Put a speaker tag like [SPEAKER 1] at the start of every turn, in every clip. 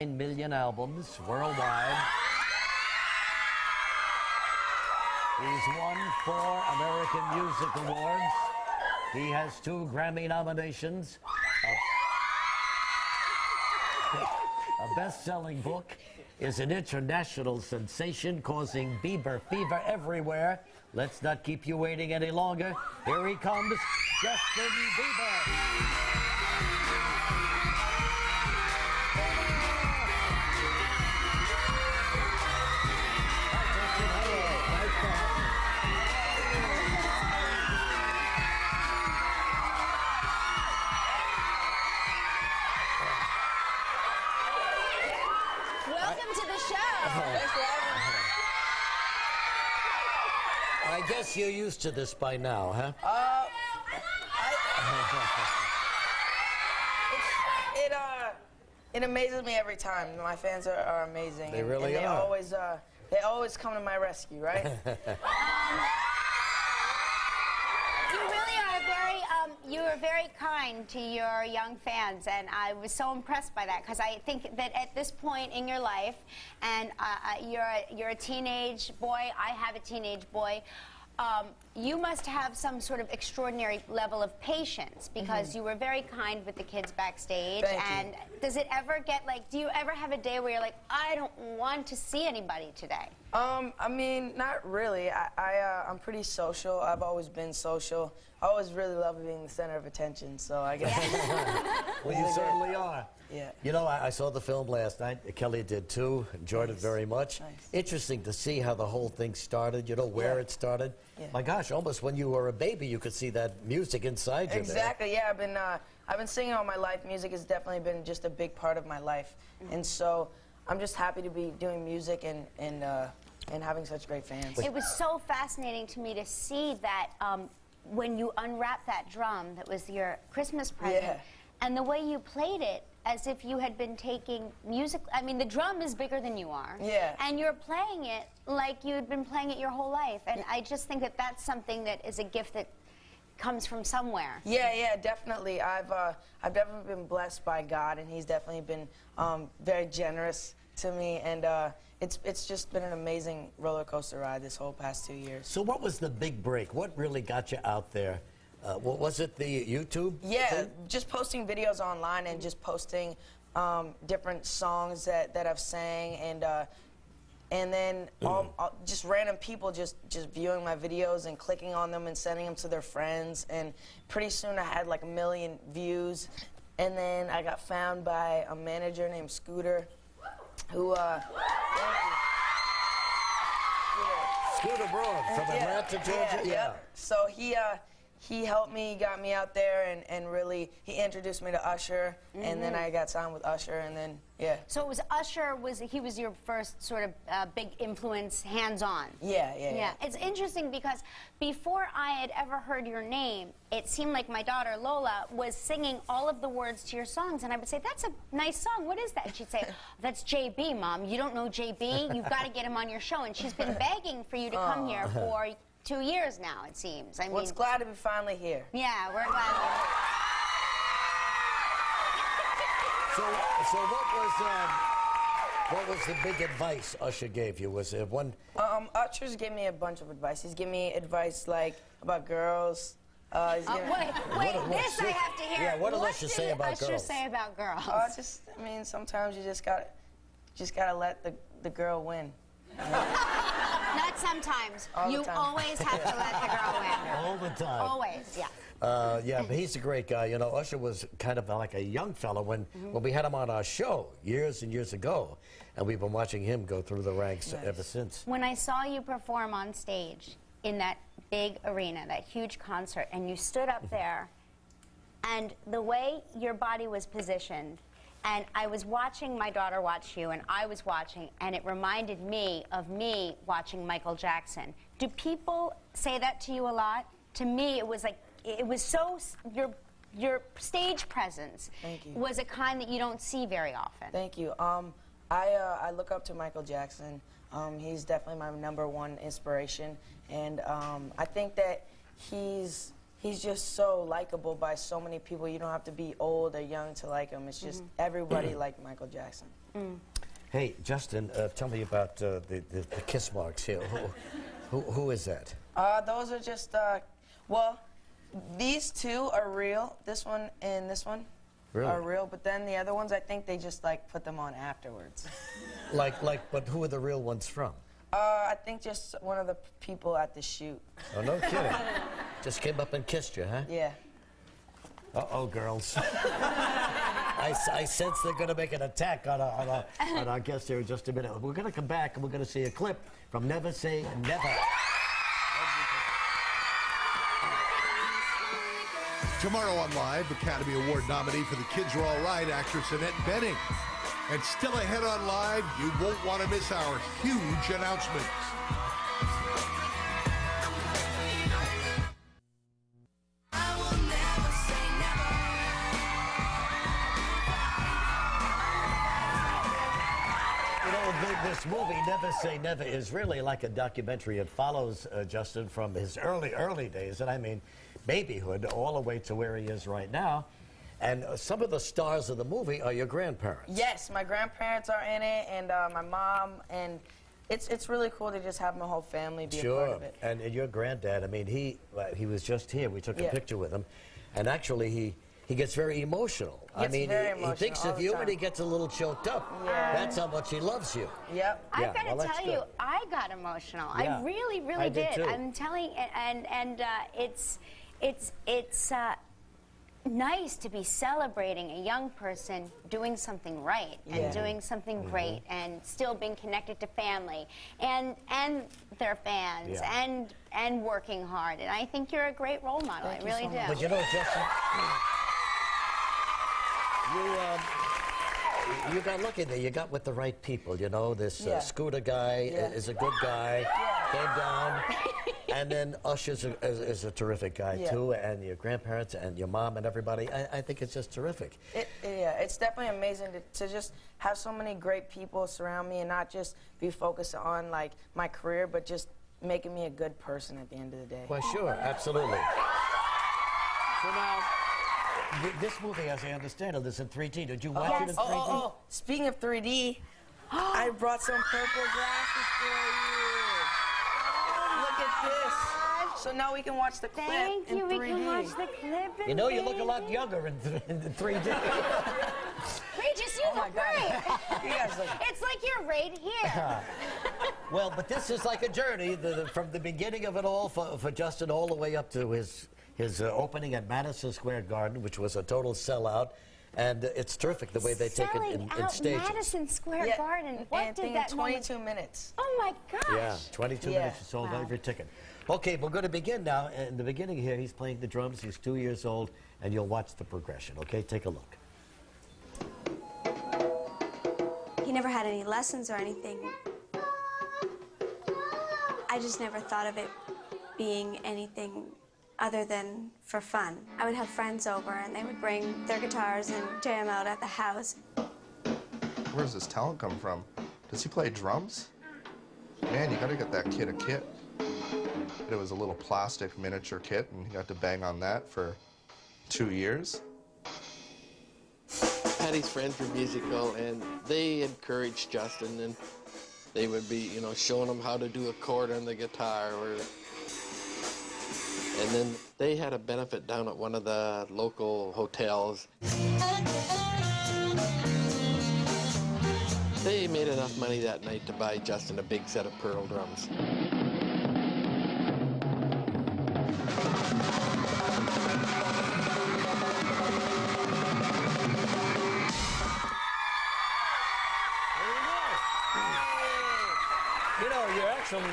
[SPEAKER 1] million albums worldwide. He's won 4 American Music Awards. He has 2 Grammy nominations. A best-selling book is an international sensation causing Bieber fever everywhere. Let's not keep you waiting any longer. Here he comes, Justin Bieber.
[SPEAKER 2] Welcome to the show. Thanks for having me.
[SPEAKER 1] I guess you're used to this by now, huh?
[SPEAKER 2] It amazes me every time. My fans are amazing.
[SPEAKER 1] They really
[SPEAKER 2] and
[SPEAKER 1] are.
[SPEAKER 2] They always come to my rescue, right?
[SPEAKER 3] You were very kind to your young fans, and I was so impressed by that, because I think that at this point in your life, and you're a teenage boy, I have a teenage boy, you must have some sort of extraordinary level of patience, because you were very kind with the kids backstage.
[SPEAKER 2] Thank you.
[SPEAKER 3] Does it ever get like, do you ever have a day where you're like, I don't want to see anybody today?
[SPEAKER 2] I mean, not really. I'm pretty social. I've always been social. I always really love being the center of attention, so I guess.
[SPEAKER 1] Well, you certainly are.
[SPEAKER 2] Yeah.
[SPEAKER 1] You know, I saw the film last night. Kelly did too. Enjoyed it very much.
[SPEAKER 2] Nice.
[SPEAKER 1] Interesting to see how the whole thing started, you know, where it started.
[SPEAKER 2] Yeah.
[SPEAKER 1] My gosh, almost when you were a baby, you could see that music inside you.
[SPEAKER 2] Exactly, yeah. I've been singing all my life. Music has definitely been just a big part of my life. And so I'm just happy to be doing music and having such great fans.
[SPEAKER 3] It was so fascinating to me to see that when you unwrapped that drum that was your Christmas present, and the way you played it as if you had been taking music. I mean, the drum is bigger than you are.
[SPEAKER 2] Yeah.
[SPEAKER 3] And you're playing it like you had been playing it your whole life. And I just think that that's something that is a gift that comes from somewhere.
[SPEAKER 2] Yeah, definitely. I've definitely been blessed by God, and He's definitely been very generous to me, and it's just been an amazing roller coaster ride this whole past 2 years.
[SPEAKER 1] So what was the big break? What really got you out there? What was it, the YouTube thing?
[SPEAKER 2] Just posting videos online and just posting different songs that I've sang, and then just random people just viewing my videos and clicking on them and sending them to their friends, and pretty soon I had like 1 million views, and then I got found by a manager named Scooter, who
[SPEAKER 1] Scooter Braun from Atlanta, Georgia.
[SPEAKER 2] Yeah. So he helped me, got me out there, and really, he introduced me to Usher, and then I got signed with Usher, and then,
[SPEAKER 3] So it was Usher, he was your first sort of big influence, hands-on?
[SPEAKER 2] Yeah.
[SPEAKER 3] It's interesting because before I had ever heard your name, it seemed like my daughter, Lola, was singing all of the words to your songs, and I would say, that's a nice song, what is that? And she'd say, that's JB, Mom, you don't know JB? You've got to get him on your show, and she's been begging for you to come here for 2 years now, it seems. I mean,
[SPEAKER 2] it's glad to be finally here.
[SPEAKER 3] Yeah, we're glad to be here.
[SPEAKER 1] So what was the big advice Usher gave you? Was it one?
[SPEAKER 2] Usher's gave me a bunch of advice. He's given me advice like about girls.
[SPEAKER 3] Wait, this I have to hear.
[SPEAKER 1] Yeah, what did Usher say about girls?
[SPEAKER 3] What did Usher say about girls?
[SPEAKER 2] I mean, sometimes you just gotta let the girl win.
[SPEAKER 3] Not sometimes. You always have to let the girl win.
[SPEAKER 1] All the time.
[SPEAKER 3] Always, yeah.
[SPEAKER 1] Yeah, but he's a great guy. You know, Usher was kind of like a young fella when we had him on our show years and years ago, and we've been watching him go through the ranks ever since.
[SPEAKER 3] When I saw you perform on stage in that big arena, that huge concert, and you stood up there, and the way your body was positioned, and I was watching my daughter watch you, and I was watching, and it reminded me of me watching Michael Jackson. Do people say that to you a lot? To me, it was like, it was so, your stage presence was a kind that you don't see very often.
[SPEAKER 2] Thank you. I look up to Michael Jackson. He's definitely my #1 inspiration, and I think that he's he's just so likable by so many people. You don't have to be old or young to like him. It's just everybody liked Michael Jackson.
[SPEAKER 1] Hey, Justin, tell me about the kiss marks here. Who is that?
[SPEAKER 2] Those are just, well, these two are real. This one and this one are real, but then the other ones, I think they just like put them on afterwards.
[SPEAKER 1] But who are the real ones from?
[SPEAKER 2] I think just one of the people at the shoot.
[SPEAKER 1] Oh, no kidding. Just came up and kissed you, huh?
[SPEAKER 2] Yeah.
[SPEAKER 1] Uh-oh, girls. I sense they're going to make an attack on our guest here in just a minute. We're going to come back and we're going to see a clip from Never Say Never.
[SPEAKER 4] Tomorrow on Live, Academy Award nominee for The Kids Are All Right, actress Annette Bening. And still ahead on Live, you won't want to miss our huge announcements.
[SPEAKER 1] This movie, Never Say Never, is really like a documentary. It follows Justin from his early days, and I mean babyhood, all the way to where he is right now. And some of the stars of the movie are your grandparents.
[SPEAKER 2] Yes, my grandparents are in it, and my mom, and it's really cool to just have my whole family be a part of it.
[SPEAKER 1] And your granddad, I mean, he was just here. We took a picture with him, and actually he gets very emotional. I mean, he thinks of you and he gets a little choked up.
[SPEAKER 2] Yeah.
[SPEAKER 1] That's how much he loves you.
[SPEAKER 2] Yep.
[SPEAKER 3] I've got to tell you, I got emotional.
[SPEAKER 1] Yeah.
[SPEAKER 3] I really
[SPEAKER 1] did. Too.
[SPEAKER 3] I'm telling, and it's nice to be celebrating a young person doing something right and doing something great and still being connected to family and their fans and working hard. And I think you're a great role model. I really do.
[SPEAKER 1] But you know, Justin, you got lucky there. You got with the right people. You know, this Scooter guy is a good guy. Came down. And then Usher is a terrific guy, too, and your grandparents and your mom and everybody. I think it's just terrific.
[SPEAKER 2] It's definitely amazing to just have so many great people surround me and not just be focused on, like, my career, but just making me a good person at the end of the day.
[SPEAKER 1] Well, sure, absolutely. So now, this movie, as I understand it, is in 3D. Did you watch it in 3D?
[SPEAKER 2] Speaking of 3D, I brought some purple glasses for you. Look at this. So now we can watch the clip in 3D.
[SPEAKER 3] We can watch the clip in
[SPEAKER 1] You know, you look a lot younger in 3D.
[SPEAKER 3] Regis, you look great.
[SPEAKER 2] You guys look...
[SPEAKER 3] It's like you're right here.
[SPEAKER 1] Well, but this is like a journey from the beginning of it all for Justin all the way up to his opening at Madison Square Garden, which was a total sellout. And it's terrific the way they take it in stages.
[SPEAKER 3] Madison Square Garden. What did that
[SPEAKER 2] 22 minutes.
[SPEAKER 3] Oh my gosh.
[SPEAKER 1] Yeah, 22 minutes. You sold every ticket. Okay, we're going to begin now. In the beginning here, he's playing the drums. He's 2 years old, and you'll watch the progression. Okay, take a look.
[SPEAKER 5] He never had any lessons or anything. I just never thought of it being anything other than for fun. I would have friends over and they would bring their guitars and jam out at the house.
[SPEAKER 6] Where does this talent come from? Does he play drums? Man, you gotta get that kid a kit. It was a little plastic miniature kit and he got to bang on that for 2 years.
[SPEAKER 7] Patty's friends were musical and they encouraged Justin and they would be, you know, showing him how to do a chord on the guitar and then they had a benefit down at one of the local hotels. They made enough money that night to buy Justin a big set of pearl drums.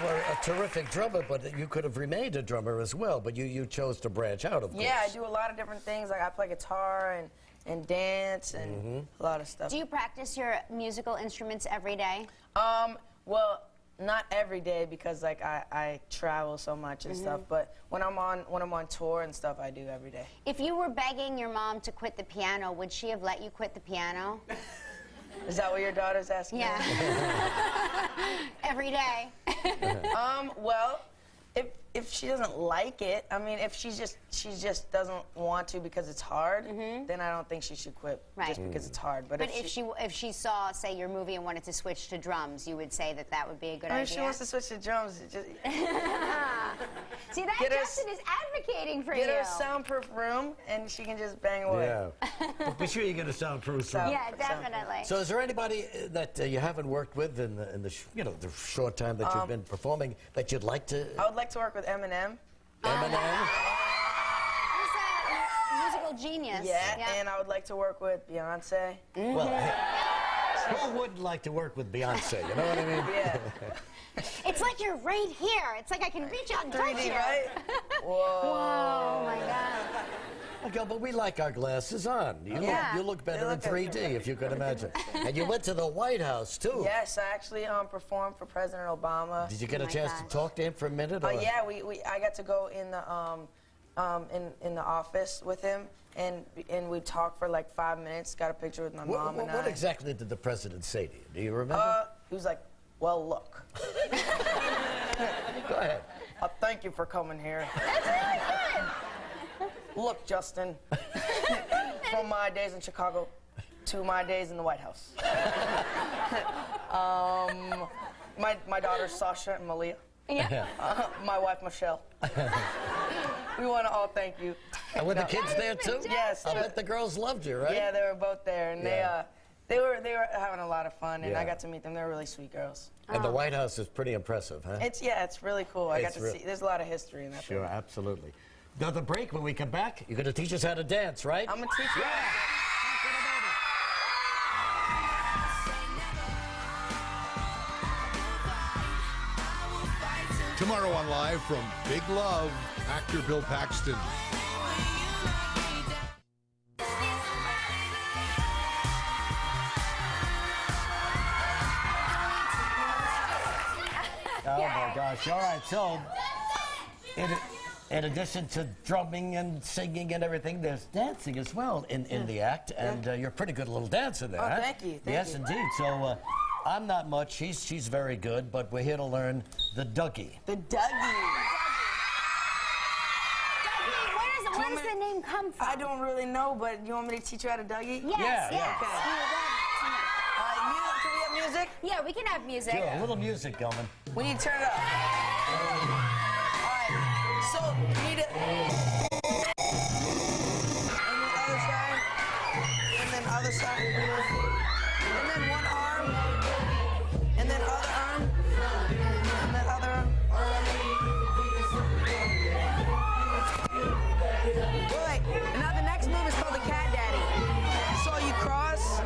[SPEAKER 1] Were a terrific drummer, but you could have remained a drummer as well, but you chose to branch out, of course.
[SPEAKER 2] Yeah, I do a lot of different things. Like I play guitar and dance and a lot of stuff.
[SPEAKER 3] Do you practice your musical instruments every day?
[SPEAKER 2] Well, not every day because like I travel so much and stuff, but when I'm on tour and stuff, I do every day.
[SPEAKER 3] If you were begging your mom to quit the piano, would she have let you quit the piano?
[SPEAKER 2] Is that what your daughter's asking?
[SPEAKER 3] Yeah. Every day.
[SPEAKER 2] Well, If she doesn't like it, I mean, if she just doesn't want to because it's hard, then I don't think she should quit just because it's hard. But
[SPEAKER 3] if she saw, say, your movie and wanted to switch to drums, you would say that would be a good idea?
[SPEAKER 2] If she wants to switch to drums, just
[SPEAKER 3] see, that Justin is advocating for you.
[SPEAKER 2] Get her a soundproof room, and she can just bang away.
[SPEAKER 1] Yeah. But be sure you get a soundproof room.
[SPEAKER 3] Yeah, definitely.
[SPEAKER 1] So is there anybody that you haven't worked with in the the short time that you've been performing that you'd like to?
[SPEAKER 2] I would like to work with Eminem.
[SPEAKER 1] Eminem?
[SPEAKER 3] He's a musical genius.
[SPEAKER 2] Yeah, and I would like to work with Beyonce.
[SPEAKER 1] Well, who wouldn't like to work with Beyonce? You know what I mean?
[SPEAKER 2] Yeah.
[SPEAKER 3] It's like you're right here. It's like I can reach out and touch you.
[SPEAKER 2] Right? Whoa.
[SPEAKER 3] Whoa, my God.
[SPEAKER 1] Okay, but we like our glasses on. You look better in 3D, if you can imagine. And you went to the White House, too.
[SPEAKER 2] Yes, I actually performed for President Obama.
[SPEAKER 1] Did you get a chance to talk to him for a minute?
[SPEAKER 2] Yeah, I got to go in the office with him, and we talked for like 5 minutes, got a picture with my mom and I.
[SPEAKER 1] What exactly did the president say to you? Do you remember?
[SPEAKER 2] He was like, well, look.
[SPEAKER 1] Go ahead.
[SPEAKER 2] Thank you for coming here.
[SPEAKER 3] That's really good.
[SPEAKER 2] Look, Justin, from my days in Chicago to my days in the White House. My daughters, Sasha and Malia.
[SPEAKER 3] Yeah.
[SPEAKER 2] My wife, Michelle. We want to all thank you.
[SPEAKER 1] And were the kids there, too?
[SPEAKER 2] Yes.
[SPEAKER 1] I bet the girls loved you, right?
[SPEAKER 2] Yeah, they were both there, and they were having a lot of fun, and I got to meet them. They were really sweet girls.
[SPEAKER 1] And the White House is pretty impressive, huh?
[SPEAKER 2] It's really cool. I got to see. There's a lot of history in that.
[SPEAKER 1] Sure, absolutely. Another break. When we come back, you're going to teach us how to dance, right?
[SPEAKER 2] I'm going to teach you.
[SPEAKER 4] Tomorrow on Live from Big Love, actor Bill Paxton.
[SPEAKER 1] Oh, my gosh. All right, so in addition to drumming and singing and everything, there's dancing as well in the act, and you're a pretty good little dancer there.
[SPEAKER 2] Oh, thank you.
[SPEAKER 1] Yes, indeed. So I'm not much. She's very good, but we're here to learn the Dougie.
[SPEAKER 2] The Dougie.
[SPEAKER 3] Where does the name come from?
[SPEAKER 2] I don't really know, but you want me to teach you how to Dougie?
[SPEAKER 3] Yes,
[SPEAKER 1] Yeah.
[SPEAKER 2] Okay. Can we have music?
[SPEAKER 3] Yeah, we can have music.
[SPEAKER 1] Sure, a little music, Gelman.
[SPEAKER 2] We need to turn it up. All right. So you need it. And the other side. And then other side. And then one arm. And then other arm. And then other arm. Wait. And now the next move is called the Cat Daddy. So you cross,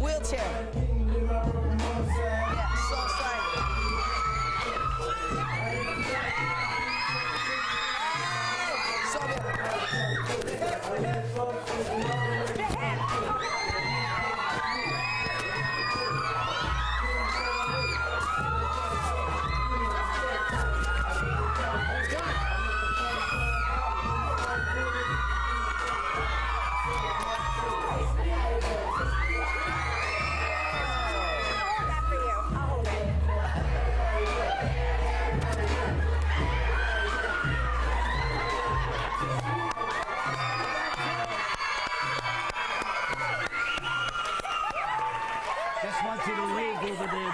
[SPEAKER 2] wheelchair. Yeah, so slide.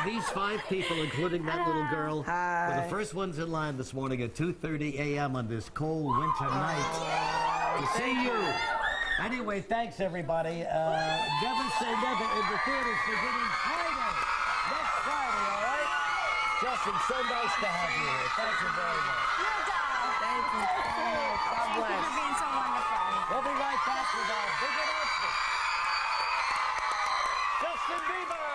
[SPEAKER 1] These 5 people, including that little girl, were the first ones in line this morning at 2:30 a.m. on this cold winter night to see you. Anyway, thanks, everybody. Never Say Never in the theaters beginning Friday. Next Friday, all right? Justin, so nice to have you here. Thank you very much.
[SPEAKER 3] You're a doll.
[SPEAKER 2] Thank you. God bless.
[SPEAKER 3] Thank you for being so wonderful.
[SPEAKER 1] We'll be right back with our big announcement. Justin Bieber!